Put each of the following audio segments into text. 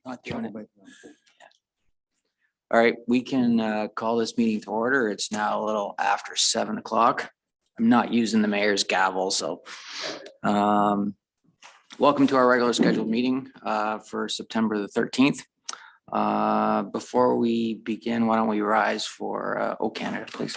Not doing it. All right, we can call this meeting to order. It's now a little after 7 o'clock. I'm not using the mayor's gavel, so welcome to our regular scheduled meeting for September the 13th. Before we begin, why don't we rise for O Canada, please?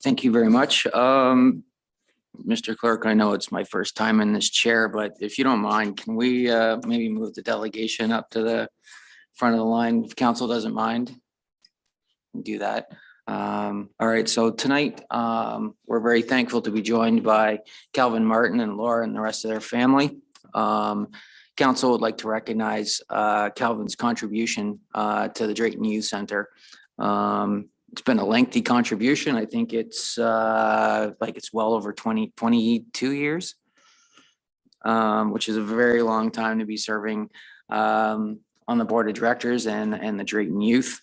Thank you very much. Mr. Clerk, I know it's my first time in this chair, but if you don't mind, can we maybe move the delegation up to the front of the line? If council doesn't mind, do that. All right, so tonight we're very thankful to be joined by Calvin Martin and Laura and the rest of their family. Council would like to recognize Calvin's contribution to the Drayton Youth Center. It's been a lengthy contribution. I think it's it's well over 22 years, which is a very long time to be serving on the board of directors and the Drayton Youth.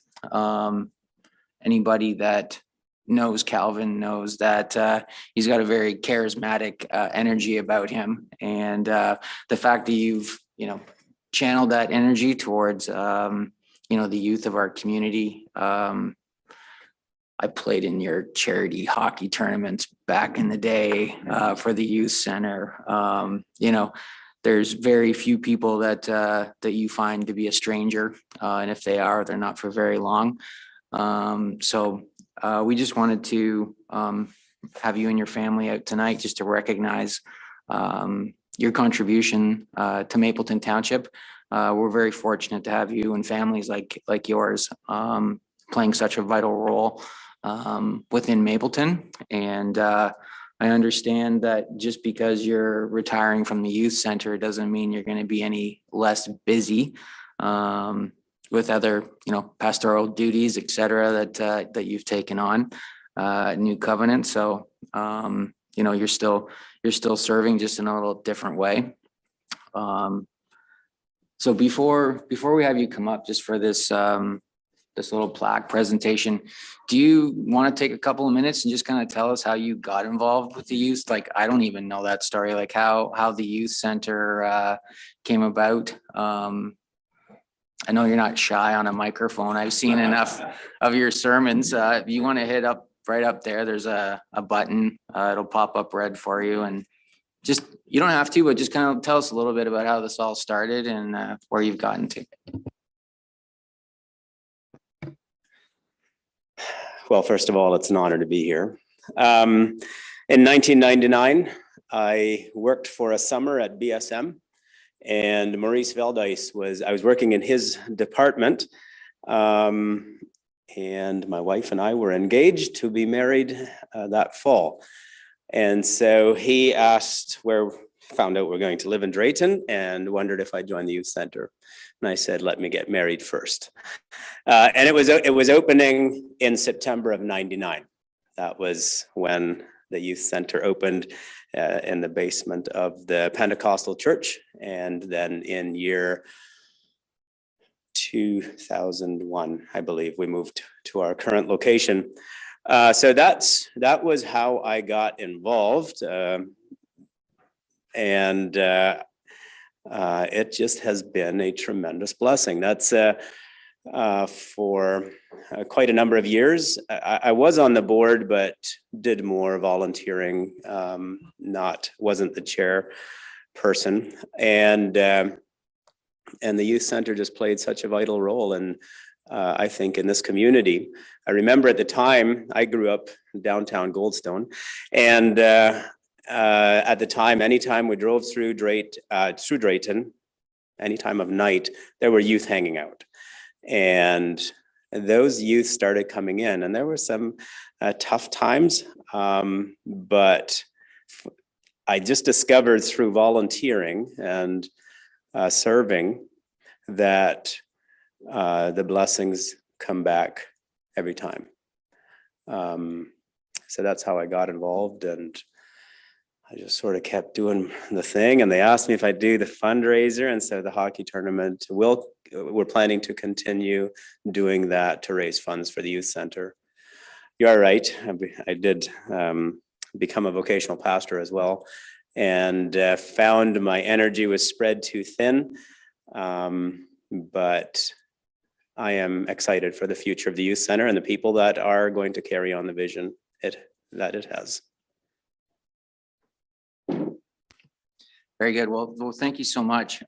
Anybody that knows Calvin knows that he's got a very charismatic energy about him, and the fact that you've channeled that energy towards the youth of our community. I played in your charity hockey tournaments back in the day for the youth center. There's very few people that you find to be a stranger, and if they are, they're not for very long. So we just wanted to have you and your family out tonight just to recognize your contribution to Mapleton Township. We're very fortunate to have you and families like yours playing such a vital role within Mapleton. And I understand that just because you're retiring from the youth center doesn't mean you're going to be any less busy with other, pastoral duties, et cetera, that you've taken on New Covenant. So, you're still serving just in a little different way. So before we have you come up just for this little plaque presentation, do you want to take a couple of minutes and just kind of tell us how you got involved with the youth? Like, I don't even know that story, like how the youth center came about. I know you're not shy on a microphone. I've seen enough of your sermons. If you want to hit up right up there, there's a button. It'll pop up red for you, and just, you don't have to, but just kind of tell us a little bit about how this all started and where you've gotten to. Well, first of all, it's an honor to be here. In 1999, I worked for a summer at BSM, and Maurice Veldice I was working in his department, and my wife and I were engaged to be married that fall. And so he found out we're going to live in Drayton and wondered if I'd join the youth center. And I said, let me get married first. And it was opening in September of '99. That was when the youth center opened in the basement of the Pentecostal church. And then in year 2001, I believe, we moved to our current location. So that was how I got involved. And it just has been a tremendous blessing. That's for quite a number of years. I was on the board, but did more volunteering, wasn't the chair person. And the youth center just played such a vital role in, I think, in this community. I remember at the time, I grew up in downtown Goldstone, and at the time, anytime we drove through Drayton, any time of night, there were youth hanging out. And those youth started coming in, and there were some tough times, but I just discovered through volunteering and serving that the blessings come back every time. So that's how I got involved, and I just sort of kept doing the thing. And they asked me if I'd do the fundraiser instead of the hockey tournament. We're planning to continue doing that to raise funds for the youth center. You're right. I did become a vocational pastor as well, and found my energy was spread too thin. But I am excited for the future of the youth center and the people that are going to carry on the vision that it has. Very good. Well, thank you so much.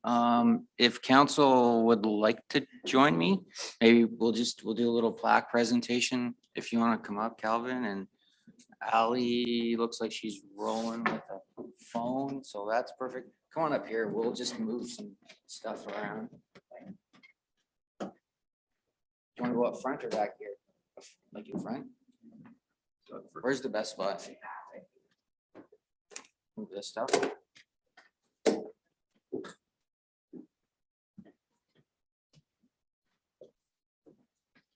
If council would like to join me, maybe we'll do a little plaque presentation. If you want to come up, Calvin, and Ali looks like she's rolling with a phone, so that's perfect. Come on up here. We'll just move some stuff around. Do you want to go up front or back here? Like in front? Where's the best spot? Move this stuff.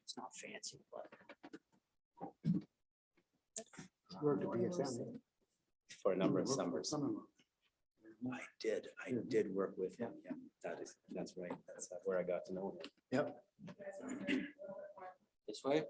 It's not fancy, but For a number of summers. I did work with him. Yeah, that's right. That's where I got to know him. Yep. This way.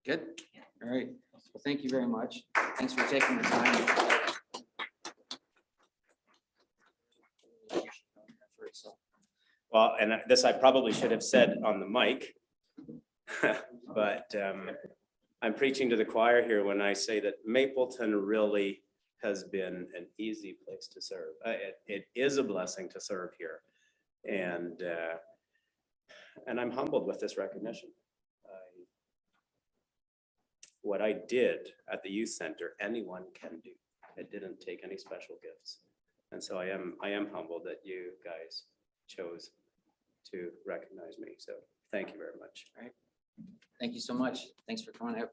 Good. All right. Well, thank you very much. Thanks for taking the time. Well, and this I probably should have said on the mic, but I'm preaching to the choir here when I say that Mapleton really has been an easy place to serve. It is a blessing to serve here, and I'm humbled with this recognition. What I did at the youth center, anyone can do. It didn't take any special gifts, and so I am humbled that you guys chose to recognize me. So thank you very much. All right. Thank you so much. Thanks for coming out.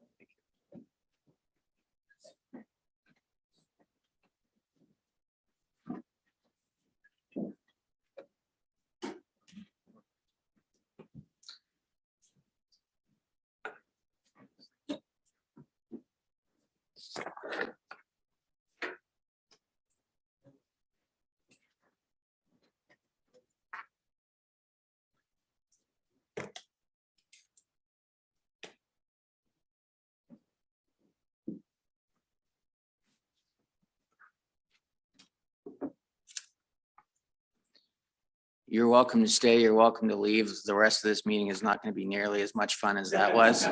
You're welcome to stay. You're welcome to leave. The rest of this meeting is not going to be nearly as much fun as that was.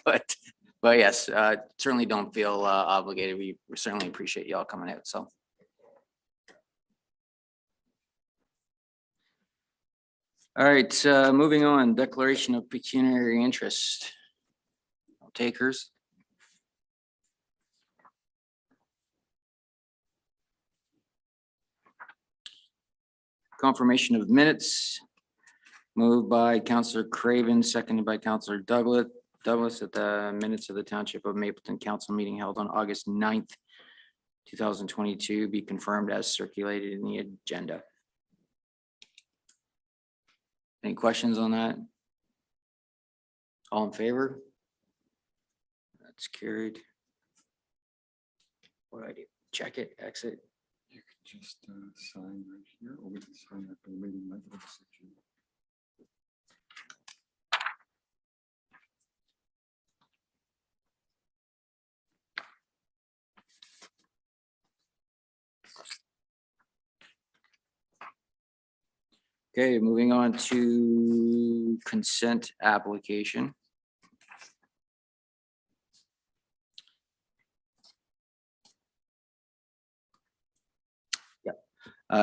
But yes, certainly don't feel obligated. We certainly appreciate y'all coming out. So. All right, moving on. Declaration of pecuniary interest. Takers. Confirmation of minutes, moved by Councillor Craven, seconded by Councillor Douglas. Douglas, that the minutes of the Township of Mapleton Council meeting held on August 9th, 2022 be confirmed as circulated in the agenda. Any questions on that? All in favor? That's carried. What do I do? Check it, exit. You could just sign right here, or we can sign after the meeting. Like this. Okay, moving on to consent application.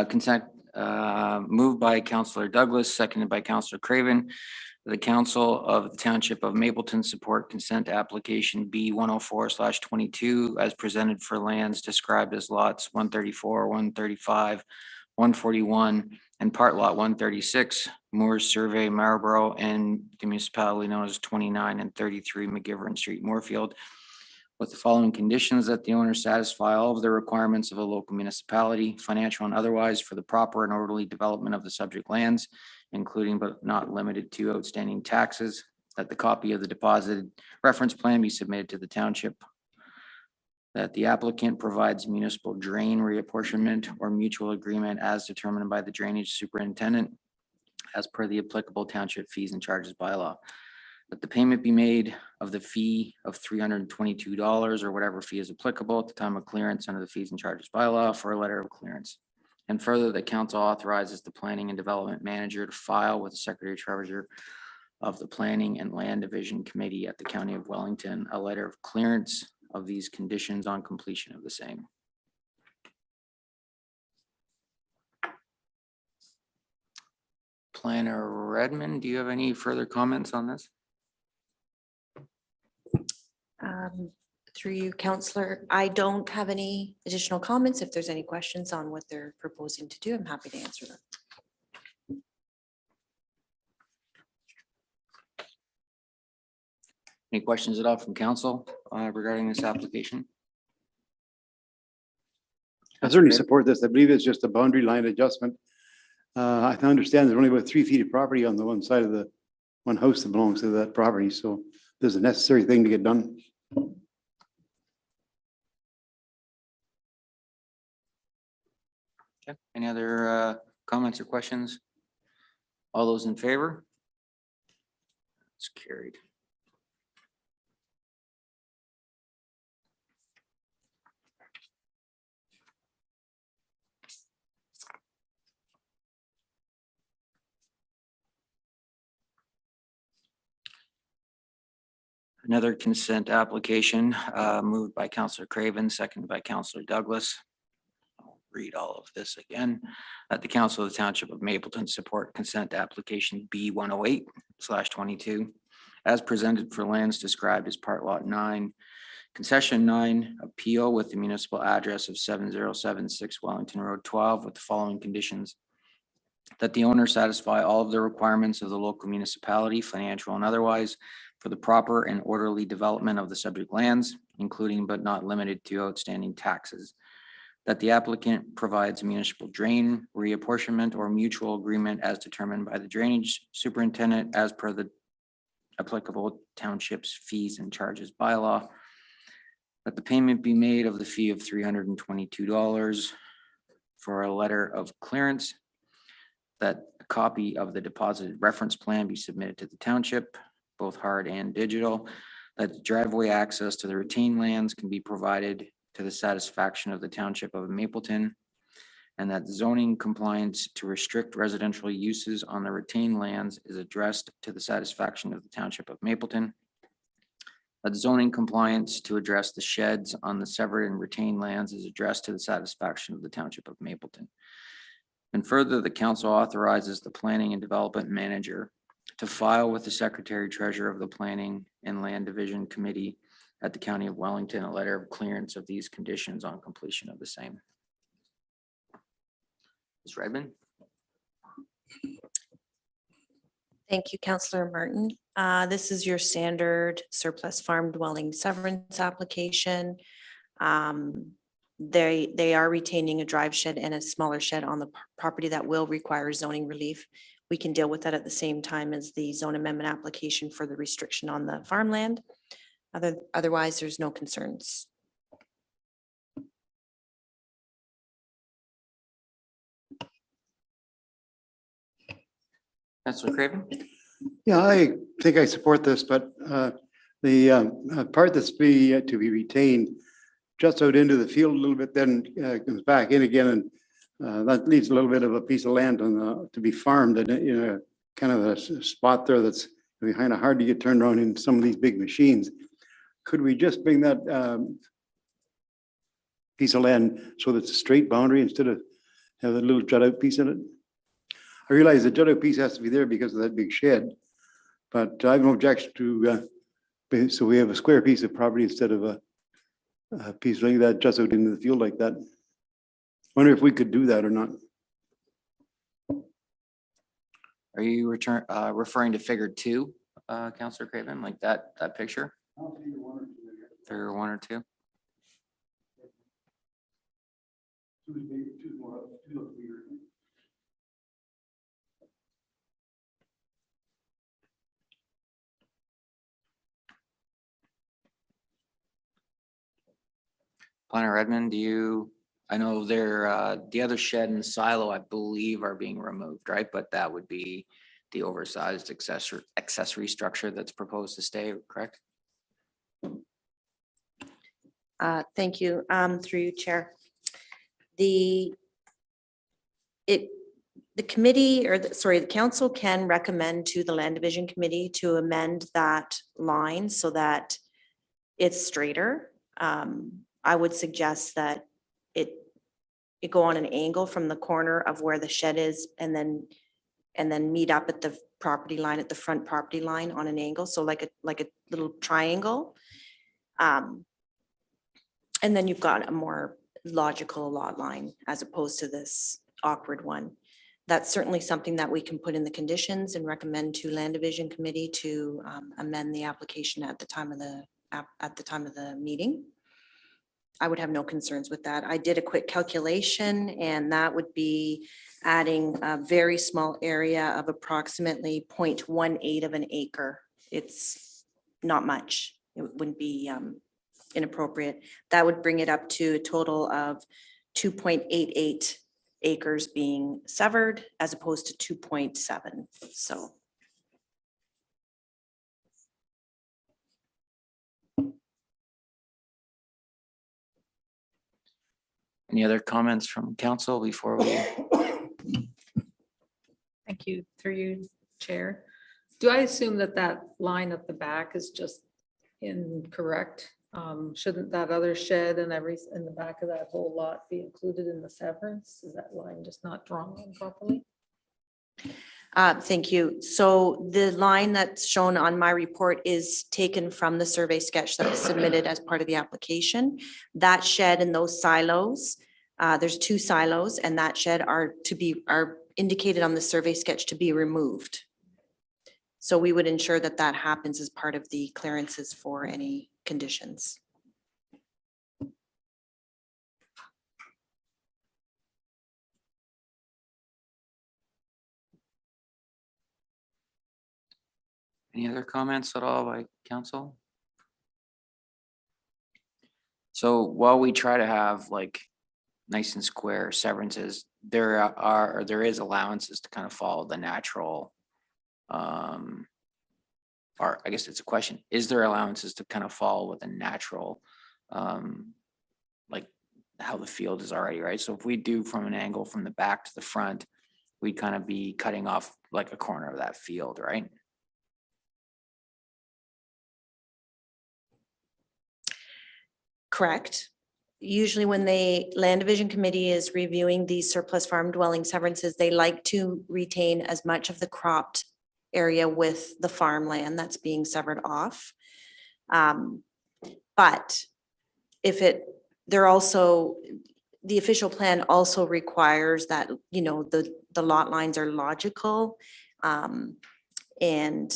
Consent moved by Councillor Douglas, seconded by Councillor Craven. The Council of the Township of Mapleton support consent application B 104/22 as presented for lands described as lots 134, 135, 141, and part lot 136, Moores Survey, Marlborough, and the municipality known as 29 and 33 McGivern Street, Moorfield, with the following conditions: that the owner satisfy all of the requirements of a local municipality, financial and otherwise, for the proper and orderly development of the subject lands, including but not limited to outstanding taxes, that the copy of the deposited reference plan be submitted to the township, that the applicant provides municipal drain reapportionment or mutual agreement as determined by the drainage superintendent as per the applicable township fees and charges bylaw, that the payment be made of the fee of $322 or whatever fee is applicable at the time of clearance under the fees and charges bylaw for a letter of clearance. And further, the council authorizes the planning and development manager to file with the secretary treasurer of the planning and land division committee at the county of Wellington a letter of clearance of these conditions on completion of the same. Planner Redmond, do you have any further comments on this? Through you, Counselor, I don't have any additional comments. If there's any questions on what they're proposing to do, I'm happy to answer them. Any questions at all from council regarding this application? I certainly support this. I believe it's just a boundary line adjustment. I can understand there's only about 3 feet of property on the one side of the one house that belongs to that property, so there's a necessary thing to get done. Okay. Any other comments or questions? All those in favor? It's carried. Another consent application moved by Councillor Craven, seconded by Councillor Douglas. I'll read all of this again. At the Council of the Township of Mapleton support consent application B 108/22 as presented for lands described as part lot 9, concession 9 appeal with the municipal address of 7076 Wellington Road 12 with the following conditions: that the owner satisfy all of the requirements of the local municipality, financial and otherwise, for the proper and orderly development of the subject lands, including but not limited to outstanding taxes. That the applicant provides municipal drain reapportionment or mutual agreement as determined by the drainage superintendent as per the applicable township's fees and charges bylaw. That the payment be made of the fee of $322 for a letter of clearance. That a copy of the deposited reference plan be submitted to the township, both hard and digital. That driveway access to the retained lands can be provided to the satisfaction of the Township of Mapleton. And that zoning compliance to restrict residential uses on the retained lands is addressed to the satisfaction of the Township of Mapleton. That zoning compliance to address the sheds on the severed and retained lands is addressed to the satisfaction of the Township of Mapleton. And further, the council authorizes the planning and development manager to file with the secretary treasurer of the planning and land division committee at the county of Wellington a letter of clearance of these conditions on completion of the same. Ms. Redmond? Thank you, Councillor Martin. This is your standard surplus farm dwelling severance application. They are retaining a drive shed and a smaller shed on the property that will require zoning relief. We can deal with that at the same time as the zone amendment application for the restriction on the farmland. Otherwise, there's no concerns. Councillor Craven? Yeah, I think I support this, but the part that's to be retained just out into the field a little bit, then comes back in again, and that leaves a little bit of a piece of land on to be farmed, and in a kind of a spot there that's kind of hard to get turned around in some of these big machines. Could we just bring that piece of land so that it's a straight boundary instead of have a little jut out piece in it? I realize the jut out piece has to be there because of that big shed, but I have no objection to, so we have a square piece of property instead of a piece like that just out into the field like that. Wonder if we could do that or not. Are you referring to figure 2, Councillor Craven, like that picture? Figure 1 or 2? Planner Redmond, I know the other shed and silo, I believe, are being removed, right? But that would be the oversized accessory structure that's proposed to stay, correct? Thank you. Through you, Chair. The committee the council can recommend to the Land Division Committee to amend that line so that it's straighter. I would suggest that it go on an angle from the corner of where the shed is and then meet up at the property line, at the front property line on an angle. So like a little triangle. And then you've got a more logical lot line as opposed to this awkward one. That's certainly something that we can put in the conditions and recommend to Land Division Committee to amend the application at the time of the meeting. I would have no concerns with that. I did a quick calculation and that would be adding a very small area of approximately 0.18 of an acre. It's not much. It wouldn't be inappropriate. That would bring it up to a total of 2.88 acres being severed as opposed to 2.7. So. Any other comments from council before we? Thank you, through you, Chair. Do I assume that line at the back is just incorrect? Shouldn't that other shed and everything in the back of that whole lot be included in the severance? Is that line just not drawn in properly? Thank you. So the line that's shown on my report is taken from the survey sketch that was submitted as part of the application. That shed and those silos, there's 2 silos, and that shed are indicated on the survey sketch to be removed. So we would ensure that that happens as part of the clearances for any conditions. Any other comments at all by council? So while we try to have like nice and square severances, there is allowances to kind of follow the natural, or I guess it's a question, is there allowances to kind of follow with a natural, like how the field is already, right? So if we do from an angle from the back to the front, we'd kind of be cutting off like a corner of that field, right? Correct. Usually when the Land Division Committee is reviewing these surplus farm dwelling severances, they like to retain as much of the cropped area with the farmland that's being severed off. But if the official plan also requires that, the lot lines are logical. And,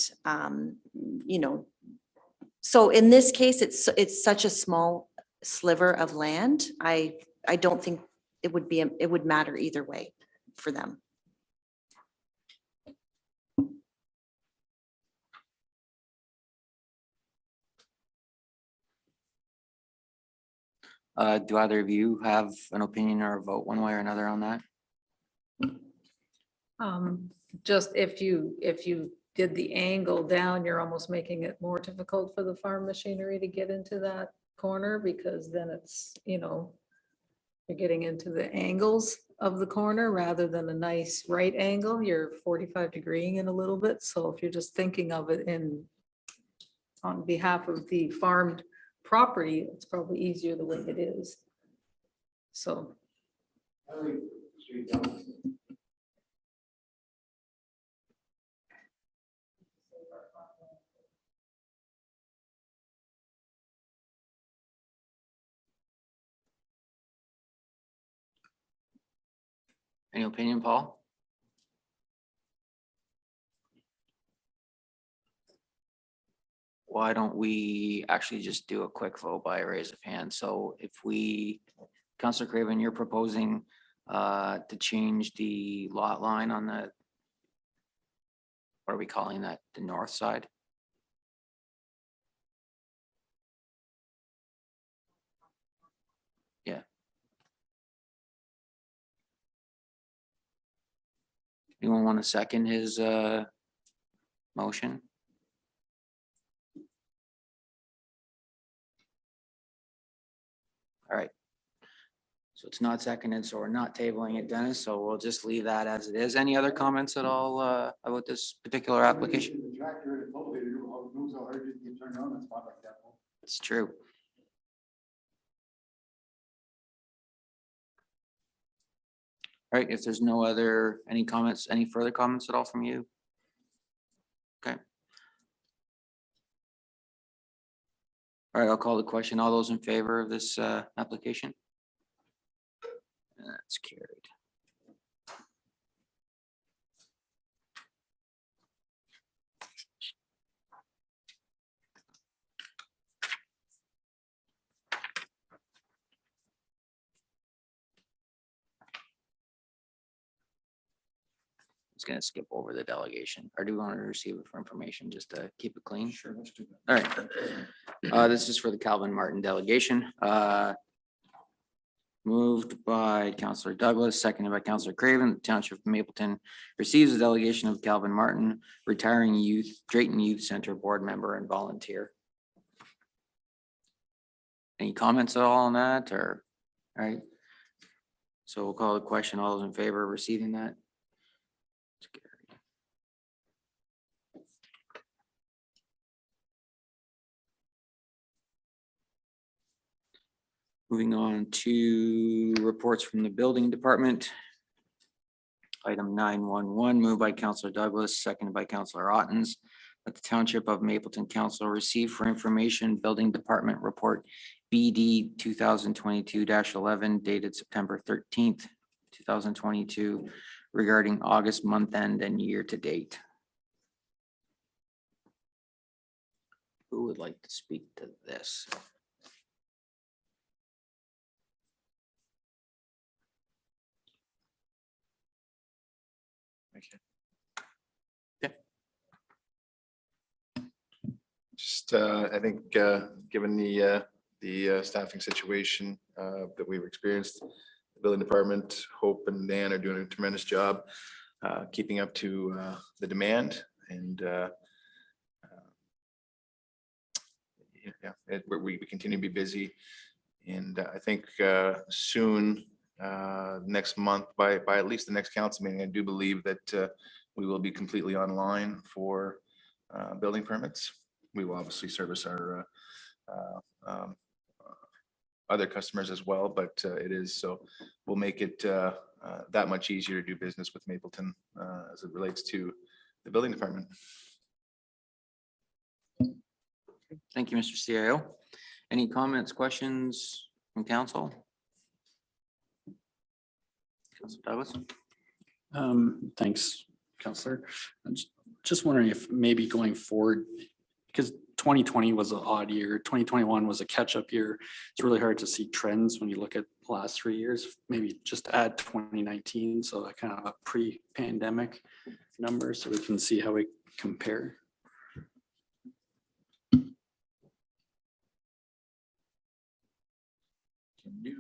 you know, so in this case, it's such a small sliver of land. I don't think it would matter either way for them. Do either of you have an opinion or a vote one way or another on that? Just if you did the angle down, you're almost making it more difficult for the farm machinery to get into that corner, because then it's, you know, you're getting into the angles of the corner rather than a nice right angle. You're 45 degreeing in a little bit. So if you're just thinking of it on behalf of the farmed property, it's probably easier the way it is. So. Any opinion, Paul? Why don't we actually just do a quick vote by a raise of hands? So if we, Councillor Craven, you're proposing to change the lot line on the, what are we calling that? The north side? Yeah. Anyone want to second his motion? All right. So it's not seconded, so we're not tabling it, Dennis, so we'll just leave that as it is. Any other comments at all about this particular application? The tractor and elevator knows how hard it is to get turned on a spot like that. It's true. All right, if there's no other, any comments, any further comments at all from you? Okay. All right, I'll call the question. All those in favor of this application? That's carried. Just gonna skip over the delegation, or do we want to receive it for information just to keep it clean? Sure, let's do that. All right. This is for the Calvin Martin delegation. Moved by Councillor Douglas, seconded by Councillor Craven. The Township of Mapleton receives a delegation of Calvin Martin, retiring youth, Drayton Youth Center board member and volunteer. Any comments at all on that, or, all right? So we'll call the question. All those in favor of receiving that? It's carried. Moving on to reports from the building department. Item 911, moved by Councillor Douglas, seconded by Councillor Ottens, that the Township of Mapleton Council receive for information Building Department Report BD 2022-11 dated September 13th, 2022 regarding August month end and year to date. Who would like to speak to this? Just, I think, given the staffing situation that we've experienced, the building department, Hope and Dan are doing a tremendous job keeping up to the demand, and we continue to be busy. And I think soon, next month, by at least the next council meeting, I do believe that we will be completely online for building permits. We will obviously service our other customers as well, but it is, so we'll make it that much easier to do business with Mapleton as it relates to the building department. Thank you, Mr. CIO. Any comments, questions from council? Councilor Douglas? Thanks, Counselor. just wondering if maybe going forward, because 2020 was an odd year, 2021 was a catch-up year. It's really hard to see trends when you look at the last 3 years, maybe just add 2019, so that kind of a pre-pandemic number, so we can see how we compare. Can do.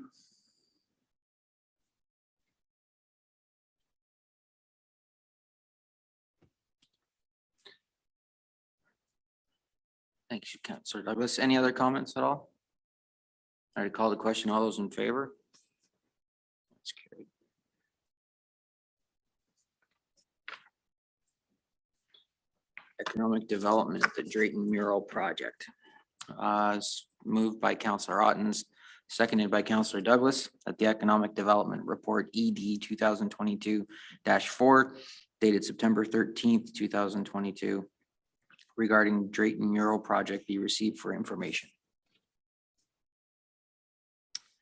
Thanks, Councillor Douglas. Any other comments at all? I already called the question. All those in favor? That's carried. Economic Development, the Drayton Mural Project. It's moved by Councillor Ottens, seconded by Councillor Douglas, that the Economic Development Report ED 2022-4 dated September 13th, 2022 regarding Drayton Mural Project be received for information.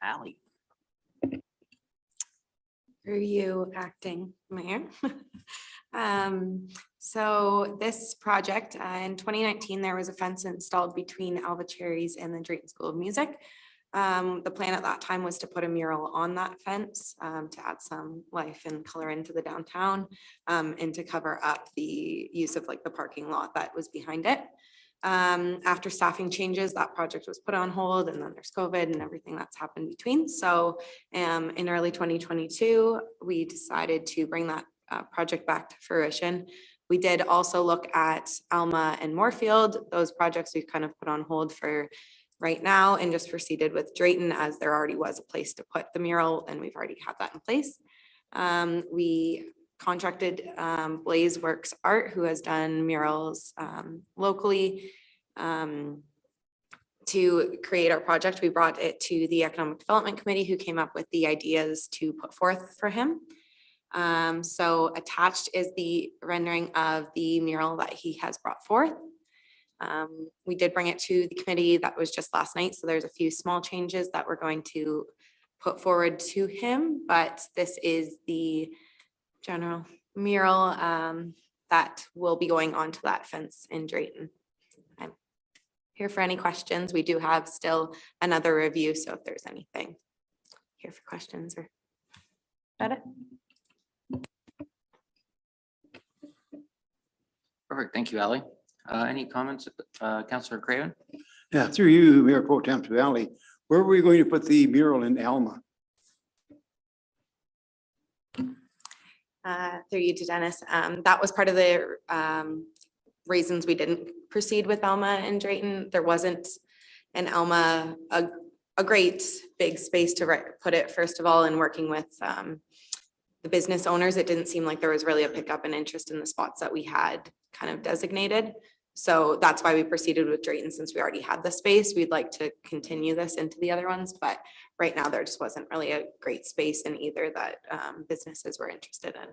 Ally. Through you, acting mayor. So this project, in 2019, there was a fence installed between Alva Cherries and the Drayton School of Music. The plan at that time was to put a mural on that fence to add some life and color into the downtown and to cover up the use of like the parking lot that was behind it. After staffing changes, that project was put on hold, and then there's COVID and everything that's happened between. So in early 2022, we decided to bring that project back to fruition. We did also look at Alma and Moorfield. Those projects we've kind of put on hold for right now and just proceeded with Drayton, as there already was a place to put the mural and we've already had that in place. We contracted Blaze Works Art, who has done murals locally, to create our project. We brought it to the Economic Development Committee, who came up with the ideas to put forth for him. So attached is the rendering of the mural that he has brought forth. We did bring it to the committee. That was just last night. So there's a few small changes that we're going to put forward to him, but this is the general mural that will be going onto that fence in Drayton. I'm here for any questions. We do have still another review, so if there's anything, here for questions or got it. Perfect. Thank you, Ally. Any comments, Councillor Craven? Yeah, through you, Mayor Pro Tem to Ally, where were we going to put the mural in Alma? Through you to Dennis. That was part of the reasons we didn't proceed with Alma and Drayton. There wasn't in Alma a great big space to put it, first of all, and working with the business owners, it didn't seem like there was really a pickup in interest in the spots that we had kind of designated. So that's why we proceeded with Drayton, since we already had the space. We'd like to continue this into the other ones, but right now there just wasn't really a great space in either that businesses were interested in.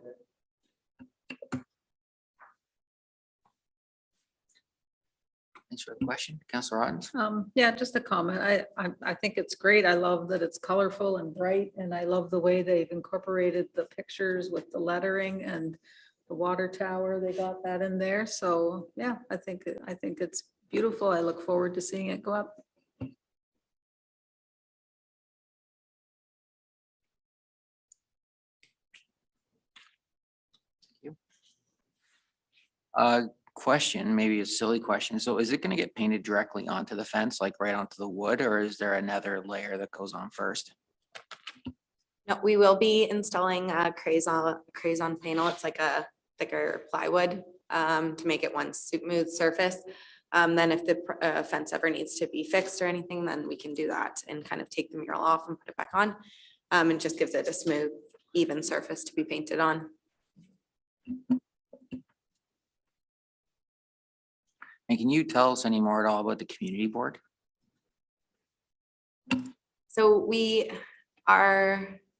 Thanks for the question. Councillor Ottens? Yeah, just a comment. I think it's great. I love that it's colorful and bright, and I love the way they've incorporated the pictures with the lettering and the water tower. They got that in there. So yeah, I think it's beautiful. I look forward to seeing it go up. Question, maybe a silly question. So is it going to get painted directly onto the fence, like right onto the wood, or is there another layer that goes on first? No, we will be installing a crayon panel. It's like a thicker plywood to make it one smooth surface. Then if the fence ever needs to be fixed or anything, then we can do that and kind of take the mural off and put it back on. And just gives it a smooth, even surface to be painted on. And can you tell us any more at all about the community board? So we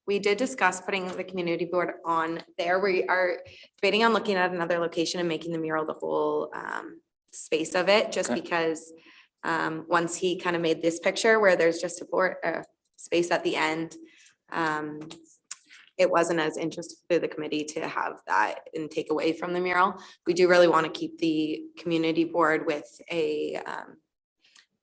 did discuss putting the community board on there. We are debating on looking at another location and making the mural the whole space of it, just Okay. because once he kind of made this picture where there's just a board space at the end, it wasn't as interested to the committee to have that and take away from the mural. We do really want to keep the community board with a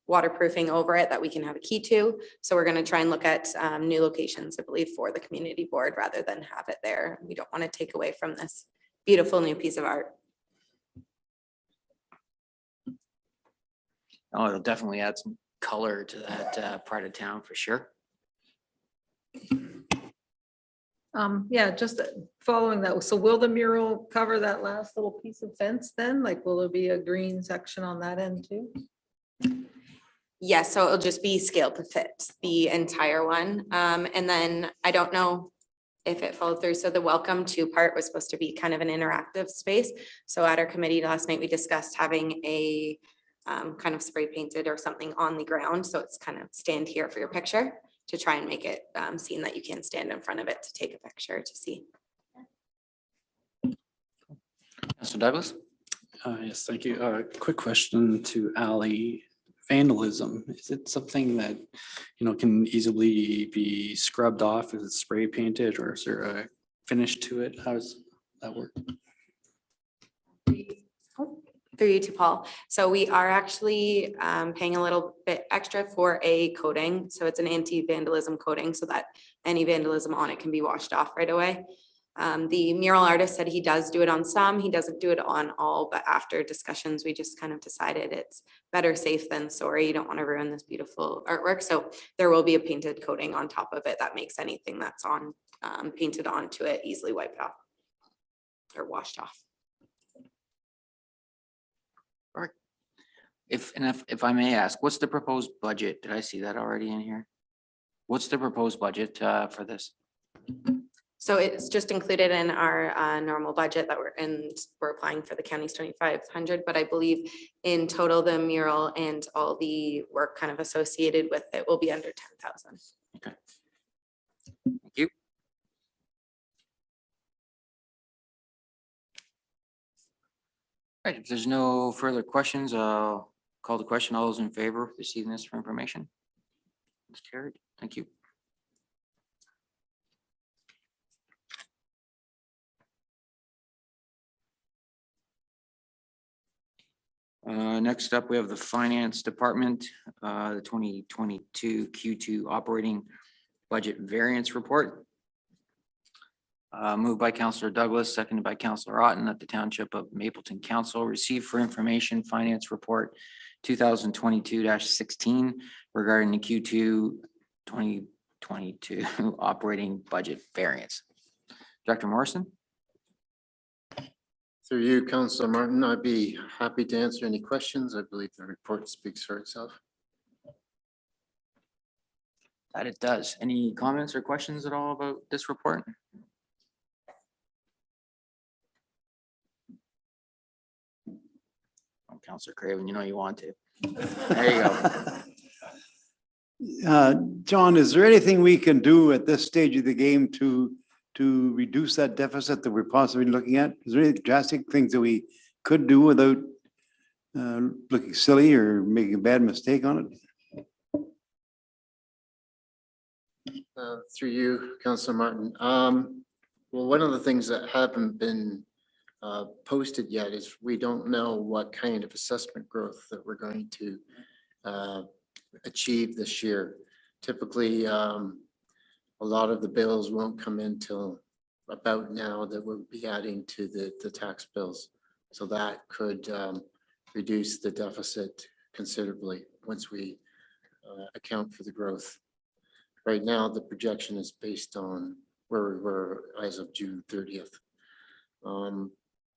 waterproofing over it that we can have a key to. So we're going to try and look at new locations, I believe, for the community board rather than have it there. We don't want to take away from this beautiful new piece of art. Oh, it'll definitely add some color to that part of town for sure. Yeah, just following that. So will the mural cover that last little piece of fence then? Like, will there be a green section on that end too? Yes, so it'll just be scaled to fit the entire one. And then I don't know if it followed through. So the welcome to part was supposed to be kind of an interactive space. So at our committee last night, we discussed having a kind of spray painted or something on the ground. So it's kind of stand here for your picture to try and make it seem that you can stand in front of it to take a picture to see. Councilor Douglas? Yes, thank you. Quick question to Ali. Vandalism, is it something that, can easily be scrubbed off? Is it spray painted or is there a finish to it? How does that work? Through you to Paul. So we are actually paying a little bit extra for a coating. So it's an anti-vandalism coating so that any vandalism on it can be washed off right away. The mural artist said he does do it on some, he doesn't do it on all, but after discussions, we just kind of decided it's better safe than sorry. You don't want to ruin this beautiful artwork. So there will be a painted coating on top of it that makes anything that's on painted onto it easily wiped off or washed off. If I may ask, what's the proposed budget? Did I see that already in here? What's the proposed budget for this? So it's just included in our normal budget that we're applying for the county's 2,500, but I believe in total, the mural and all the work kind of associated with it will be under 10,000. Okay. Thank you. All right, if there's no further questions, I'll call the question. All those in favor of receiving this for information? It's carried. Thank you. Next up, we have the Finance Department, the 2022 Q2 Operating Budget Variance Report. Moved by Councillor Douglas, seconded by Councillor Otten, that the Township of Mapleton Council receive for information Finance Report 2022-16 regarding the Q2 2022 Operating Budget Variance. Director Morrison? Through you, Councillor Martin, I'd be happy to answer any questions. I believe the report speaks for itself. That it does. Any comments or questions at all about this report? Oh, Councillor Craven, you know you want to. There you go. John, is there anything we can do at this stage of the game to reduce that deficit that we're possibly looking at? Is there any drastic things that we could do without looking silly or making a bad mistake on it? Through you, Councillor Martin. Well, one of the things that haven't been posted yet is we don't know what kind of assessment growth that we're going to achieve this year. Typically, a lot of the bills won't come in till about now that we'll be adding to the tax bills. So that could reduce the deficit considerably once we account for the growth. Right now, the projection is based on where we were as of June 30th.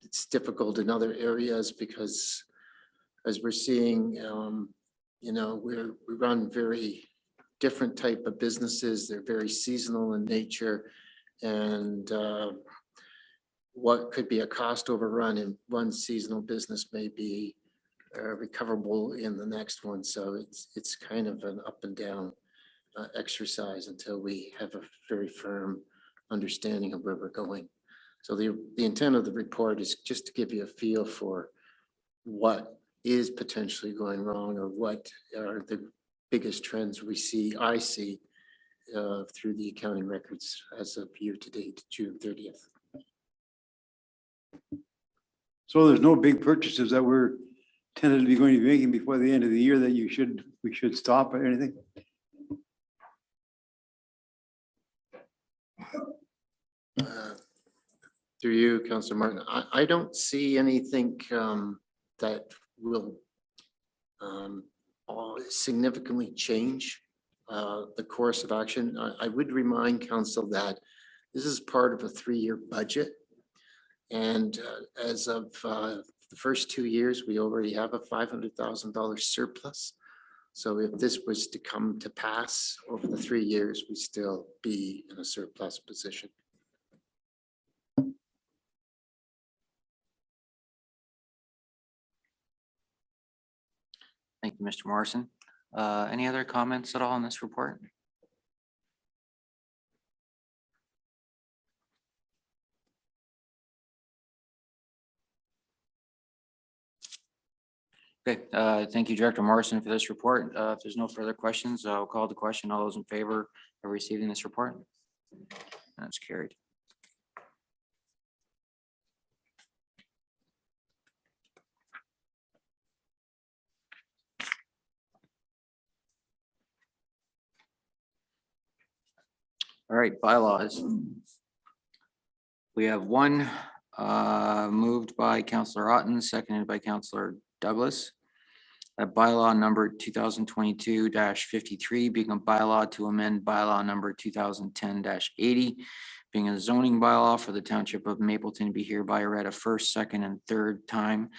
It's difficult in other areas because as we're seeing, we run very different type of businesses. They're very seasonal in nature, and what could be a cost overrun in one seasonal business may be recoverable in the next one. So it's kind of an up and down exercise until we have a very firm understanding of where we're going. So the intent of the report is just to give you a feel for what is potentially going wrong or what are the biggest trends I see through the accounting records as of year to date, June 30th. So there's no big purchases that we're tentatively going to be making before the end of the year that we should stop or anything? Through you, Councillor Martin, I don't see anything that will significantly change the course of action. I would remind council that this is part of a 3-year budget. And as of the first 2 years, we already have a $500,000 surplus. So if this was to come to pass over the 3 years, we'd still be in a surplus position. Thank you, Mr. Morrison. Any other comments at all on this report? Okay, thank you, Director Morrison, for this report. If there's no further questions, I'll call the question. All those in favor of receiving this report? That's carried. All right, bylaws. We have one moved by Councillor Otten, seconded by Councillor Douglas. A bylaw number 2022-53 being a bylaw to amend bylaw number 2010-80, being a zoning bylaw for the Township of Mapleton, be hereby read a first, second, and third time,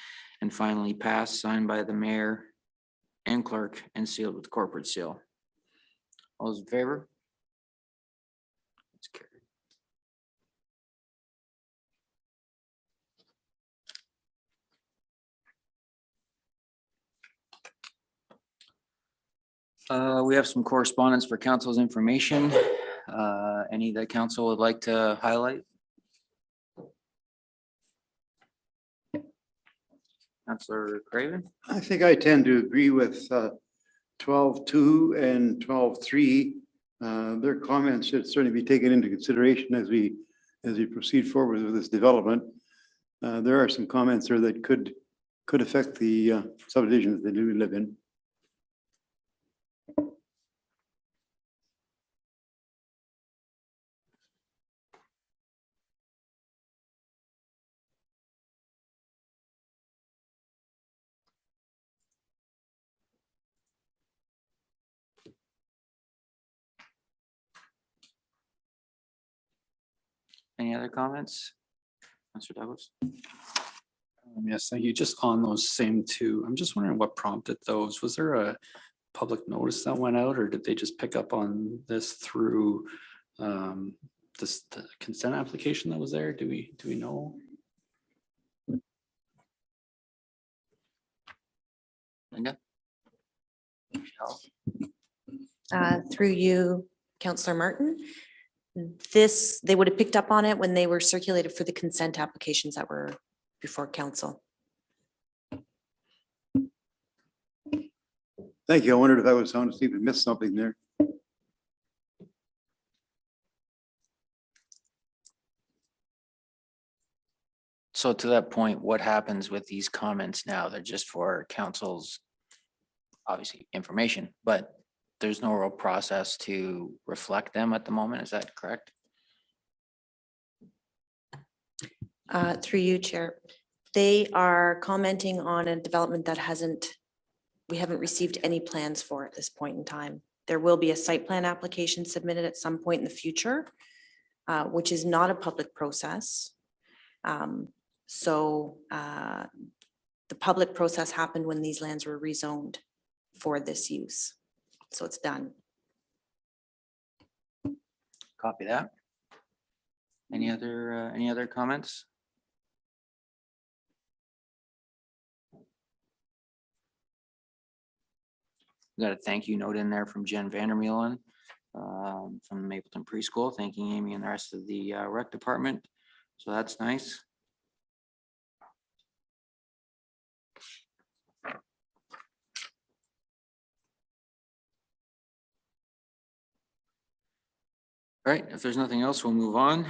and finally passed, signed by the mayor and clerk, and sealed with corporate seal. All those in favor? That's carried. We have some correspondence for council's information. Any that council would like to highlight? Councillor Craven? I think I tend to agree with 12.2 and 12.3. Their comments should certainly be taken into consideration as we proceed forward with this development. There are some comments there that could affect the subdivisions that we live in. Any other comments? Mr. Douglas? Yes, thank you. Just on those same two, I'm just wondering what prompted those. Was there a public notice that went out, or did they just pick up on this through the consent application that was there? Do we know? Linda? Through you, Councillor Martin. They would have picked up on it when they were circulated for the consent applications that were before council. Thank you. I wondered if I was on to see if we missed something there. So to that point, what happens with these comments now? They're just for council's obviously information, but there's no real process to reflect them at the moment. Is that correct? Through you, Chair. They are commenting on a development that we haven't received any plans for at this point in time. There will be a site plan application submitted at some point in the future, which is not a public process. So the public process happened when these lands were rezoned for this use. So it's done. Copy that. Any other comments? We got a thank you note in there from Jen Vandermeulen from Mapleton Preschool, thanking Amy and the rest of the rec department. So that's nice. All right, if there's nothing else, we'll move on.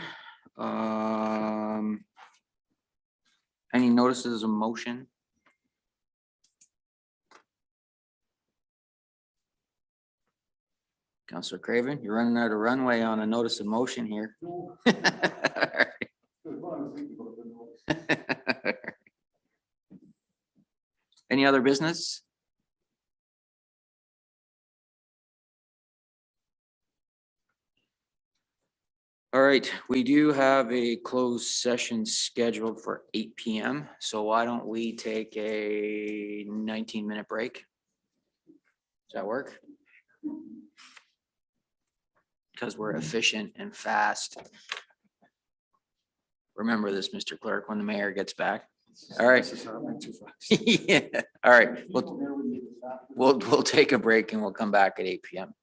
Any notices of motion? Counselor Craven, you're running out of runway on a notice of motion here. Any other business? All right, we do have a closed session scheduled for 8 PM. So why don't we take a 19-minute break? Does that work? Because we're efficient and fast. Remember this, Mr. Clerk, when the mayor gets back. All right. This is happening too fast. Yeah, all right. We'll take a break and we'll come back at 8 PM.